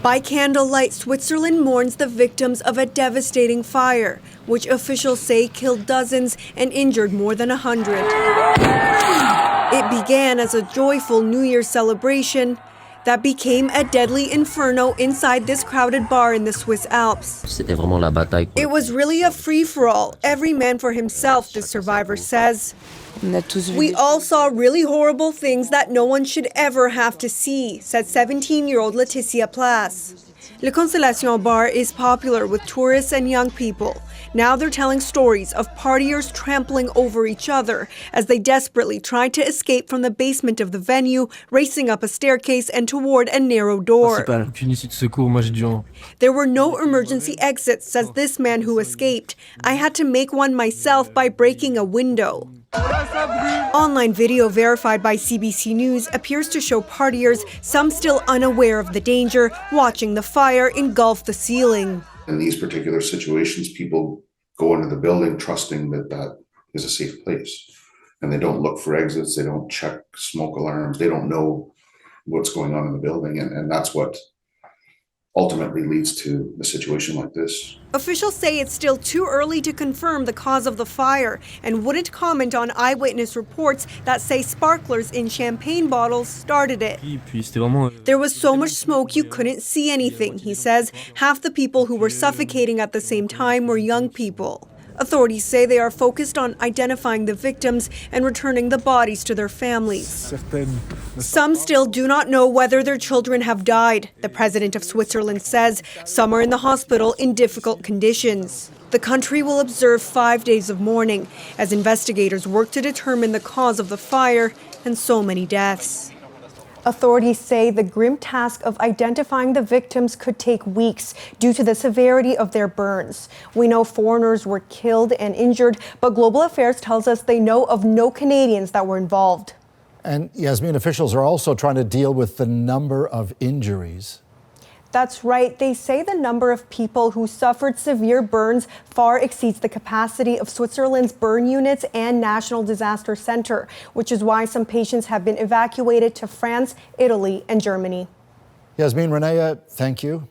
By candlelight, Switzerland mourns the victims of a devastating fire, which officials say killed dozens and injured more than 100. It began as a joyful New Year celebration that became a deadly inferno inside this crowded bar in the Swiss Alps. It was really a free-for-all, every man for himself, the survivor says. We all saw really horrible things that no one should ever have to see, said 17-year-old Laetitia Place. Le Constellation Bar is popular with tourists and young people. Now they're telling stories of partiers trampling over each other as they desperately tried to escape from the basement of the venue, racing up a staircase and toward a narrow door. There were no emergency exits, says this man who escaped. I had to make one myself by breaking a window. Online video verified by CBC News appears to show partiers, some still unaware of the danger, watching the fire engulf the ceiling. In these particular situations, people go into the building trusting that that is a safe place. And they don't look for exits, they don't check smoke alarms, they don't know what's going on in the building. And that's what ultimately leads to a situation like this. Officials say it's still too early to confirm the cause of the fire and wouldn't comment on eyewitness reports that say sparklers in champagne bottles started it. There was so much smoke you couldn't see anything, he says. Half the people who were suffocating at the same time were young people. Authorities say they are focused on identifying the victims and returning the bodies to their families. Some still do not know whether their children have died, the president of Switzerland says. Some are in the hospital in difficult conditions. The country will observe 5 days of mourning as investigators work to determine the cause of the fire and so many deaths. Authorities say the grim task of identifying the victims could take weeks due to the severity of their burns. We know foreigners were killed and injured, but Global Affairs tells us they know of no Canadians that were involved. And Yasmin, officials are also trying to deal with the number of injuries. That's right. They say the number of people who suffered severe burns far exceeds the capacity of Switzerland's burn units and National Disaster Center, which is why some patients have been evacuated to France, Italy, and Germany. Yasmin, Renea, thank you.